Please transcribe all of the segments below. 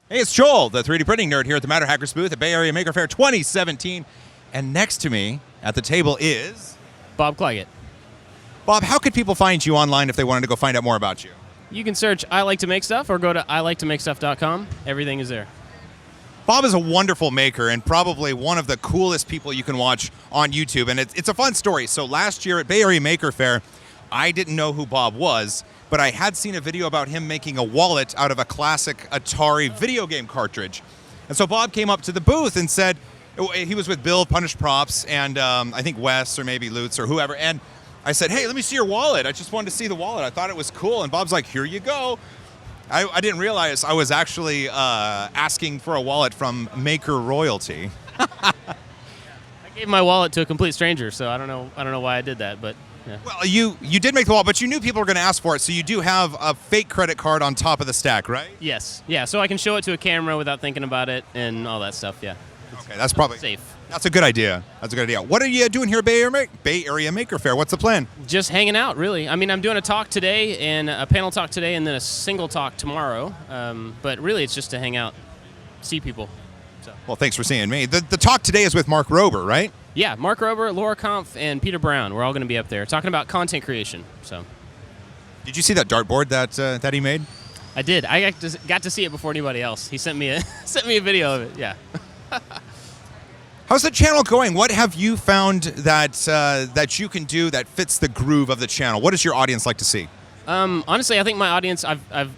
Hey, it's Joel, the 3D printing nerd here at the Matterhackers booth at Bay Area Maker Faire 2017. And next to me at the table is... Bob Claggett. Bob, how could people find you online if they wanted to go find out more about you? You can search I Like to Make Stuff or go to iliketomakestuff.com. Everything is there. Bob is a wonderful maker and probably one of the coolest people you can watch on YouTube. And it's a fun story. So last year at Bay Area Maker Faire, I didn't know who Bob was, but I had seen a video about him making a wallet out of a classic Atari video game cartridge. And so Bob came up to the booth and said, he was with Bill, Punished Props, and I think Wes or maybe Lutz or whoever. And I said, hey, let me see your wallet. I just wanted to see the wallet. I thought it was cool. And Bob's like, here you go. I didn't realize I was actually asking for a wallet from Maker Royalty. I gave my wallet to a complete stranger, so I don't know why I did that, but yeah. Well, you did make the wallet, but you knew people were going to ask for it, so you do have a fake credit card on top of the stack, right? Yes. Yeah, so I can show it to a camera without thinking about it and all that stuff, yeah. Okay, that's probably safe. That's a good idea. That's a good idea. What are you doing here at Bay Area Maker Faire? What's the plan? Just hanging out, really. I mean, I'm doing a talk today and a panel talk today and then a single talk tomorrow. But really, it's just to hang out, see people. So. Well, thanks for seeing me. The talk today is with Mark Rober, right? Yeah, Mark Rober, Laura Kampf, and Peter Brown. We're all going to be up there talking about content creation. So. Did you see that dartboard that he made? I did. I got to see it before anybody else. He sent me a video of it. Yeah. How's the channel going? What have you found that you can do that fits the groove of the channel? What does your audience like to see? Honestly, I think my audience, it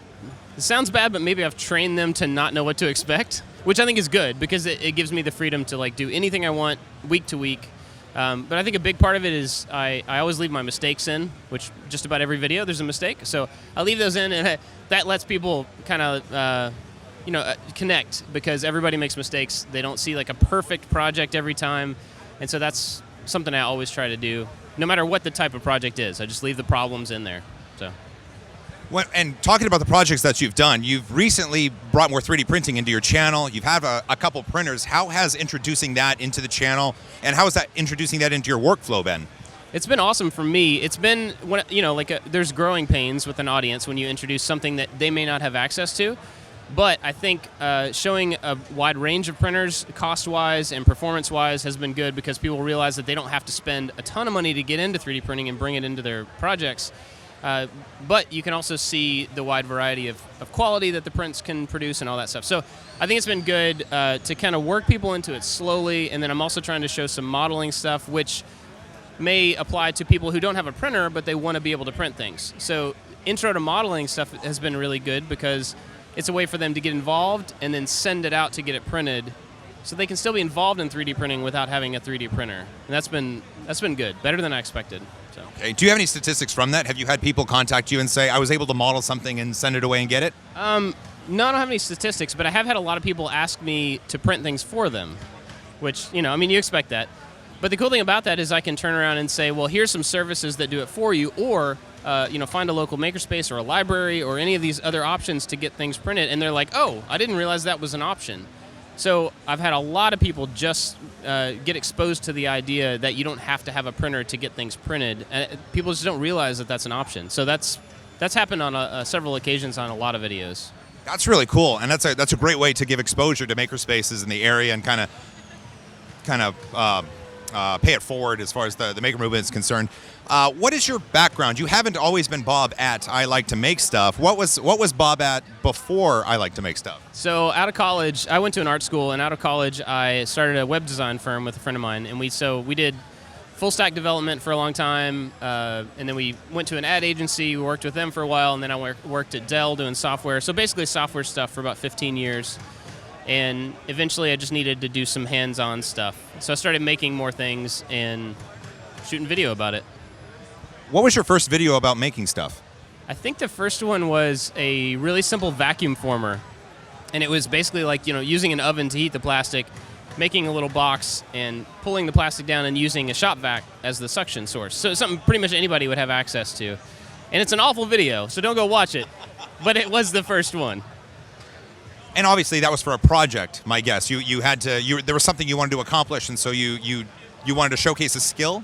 sounds bad, but maybe I've trained them to not know what to expect, which I think is good because it gives me the freedom to like do anything I want week to week. But I think a big part of it is I always leave my mistakes in, which just about every video there's a mistake. So I leave those in, and that lets people kind of connect because everybody makes mistakes. They don't see like a perfect project every time. And so that's something I always try to do, no matter what the type of project is. I just leave the problems in there. So. And talking about the projects that you've done, you've recently brought more 3D printing into your channel. You've had a couple printers. How has introducing that into the channel, and how is that introducing that into your workflow been? It's been awesome for me. It's been, there's growing pains with an audience when you introduce something that they may not have access to. But I think showing a wide range of printers, cost-wise and performance-wise, has been good because people realize that they don't have to spend a ton of money to get into 3D printing and bring it into their projects. But you can also see the wide variety of quality that the prints can produce and all that stuff. So I think it's been good to kind of work people into it slowly, and then I'm also trying to show some modeling stuff, which may apply to people who don't have a printer, but they want to be able to print things. So intro to modeling stuff has been really good because it's a way for them to get involved and then send it out to get it printed so they can still be involved in 3D printing without having a 3D printer. And that's been good, better than I expected. So. Okay. Do you have any statistics from that? Have you had people contact you and say, I was able to model something and send it away and get it? No, I don't have any statistics, but I have had a lot of people ask me to print things for them, which, you expect that. But the cool thing about that is I can turn around and say, well, here's some services that do it for you, or find a local makerspace or a library or any of these other options to get things printed. And they're like, oh, I didn't realize that was an option. So I've had a lot of people just get exposed to the idea that you don't have to have a printer to get things printed. And people just don't realize that that's an option. So that's happened on several occasions on a lot of videos. That's really cool, and that's a great way to give exposure to makerspaces in the area and kind of pay it forward as far as the maker movement is concerned. What is your background? You haven't always been Bob at I Like to Make Stuff. What was Bob at before I Like to Make Stuff? So out of college, I went to an art school, and out of college, I started a web design firm with a friend of mine, and we did full stack development for a long time, and then we went to an ad agency. We worked with them for a while, and then I worked at Dell doing software. So basically software stuff for about 15 years. And eventually I just needed to do some hands-on stuff. So I started making more things and shooting video about it. What was your first video about making stuff? I think the first one was a really simple vacuum former. And it was basically like, using an oven to heat the plastic, making a little box and pulling the plastic down and using a shop vac as the suction source. So it's something pretty much anybody would have access to. And it's an awful video, so don't go watch it. But it was the first one. And obviously that was for a project, my guess. There was something you wanted to accomplish, and so you wanted to showcase a skill?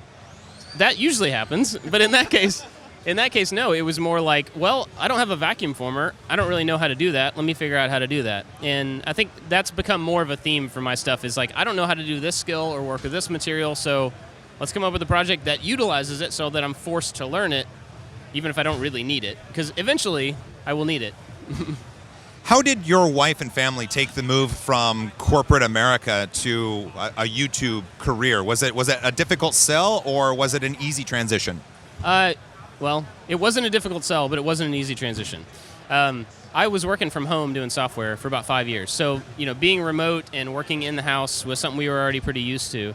That usually happens, but in that case, In that case, no. It was more like, well, I don't have a vacuum former. I don't really know how to do that. Let me figure out how to do that. And I think that's become more of a theme for my stuff is like, I don't know how to do this skill or work with this material, so let's come up with a project that utilizes it so that I'm forced to learn it, even if I don't really need it. Because eventually, I will need it. How did your wife and family take the move from corporate America to a YouTube career? Was it a difficult sell, or was it an easy transition? Well, it wasn't a difficult sell, but it wasn't an easy transition. I was working from home doing software for about 5 years. So, being remote and working in the house was something we were already pretty used to.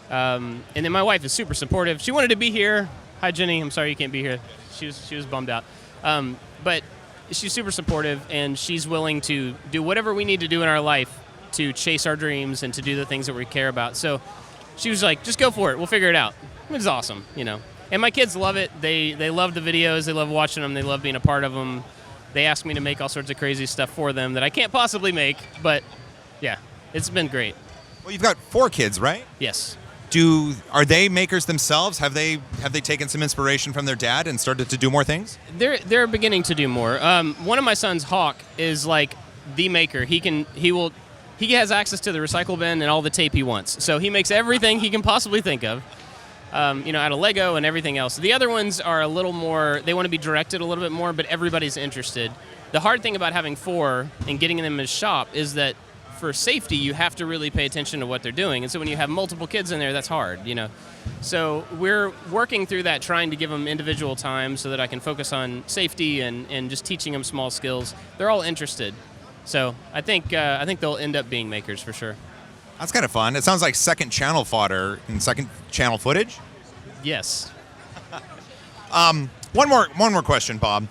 And then my wife is super supportive. She wanted to be here. Hi, Jenny. I'm sorry you can't be here. She was bummed out. But she's super supportive, and she's willing to do whatever we need to do in our life to chase our dreams and to do the things that we care about. So she was like, just go for it. We'll figure it out. It was awesome, And my kids love it. They love the videos. They love watching them. They love being a part of them. They ask me to make all sorts of crazy stuff for them that I can't possibly make. But, yeah, it's been great. Well, you've got 4 kids, right? Yes. Are they makers themselves? Have they taken some inspiration from their dad and started to do more things? They're beginning to do more. One of my sons, Hawk, is like the maker. He has access to the recycle bin and all the tape he wants. So he makes everything he can possibly think of. Out of Lego and everything else. The other ones are a little more, they want to be directed a little bit more, but everybody's interested. The hard thing about having 4 and getting them in the shop is that for safety, you have to really pay attention to what they're doing. And so when you have multiple kids in there, that's hard, So we're working through that, trying to give them individual time so that I can focus on safety and just teaching them small skills. They're all interested. So I think they'll end up being makers for sure. That's kind of fun. It sounds like second channel fodder and second channel footage. Yes. One more question, Bob.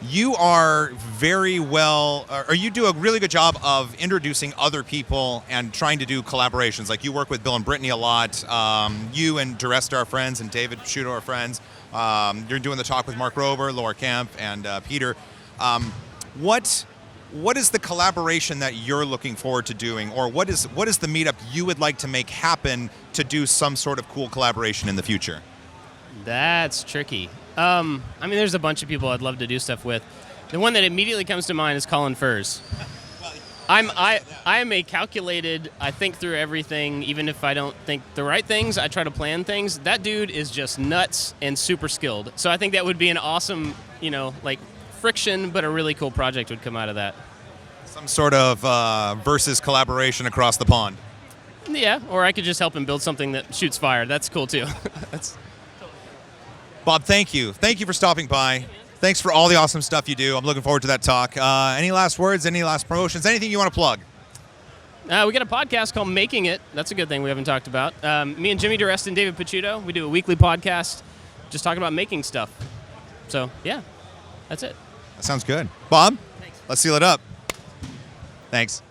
You are very well, or you do a really good job of introducing other people and trying to do collaborations. Like you work with Bill and Brittany a lot. You and Duresta are friends, and David Picciuto are friends. You're doing the talk with Mark Rober, Laura Kemp, and Peter. What is the collaboration that you're looking forward to doing, or what is the meetup you would like to make happen to do some sort of cool collaboration in the future? That's tricky. There's a bunch of people I'd love to do stuff with. The one that immediately comes to mind is Colin Furs. I am a calculated, I think through everything, even if I don't think the right things, I try to plan things. That dude is just nuts and super skilled. So I think that would be an awesome, friction, but a really cool project would come out of that. Some sort of versus collaboration across the pond. Yeah, or I could just help him build something that shoots fire. That's cool too. Bob, thank you. Thank you for stopping by. Thanks for all the awesome stuff you do. I'm looking forward to that talk. Any last words, any last promotions, anything you want to plug? We got a podcast called Making It. That's a good thing we haven't talked about. Me and Jimmy Duresta and David Picciuto, we do a weekly podcast just talking about making stuff. So, yeah, that's it. That sounds good. Bob, Thanks. Let's seal it up. Thanks.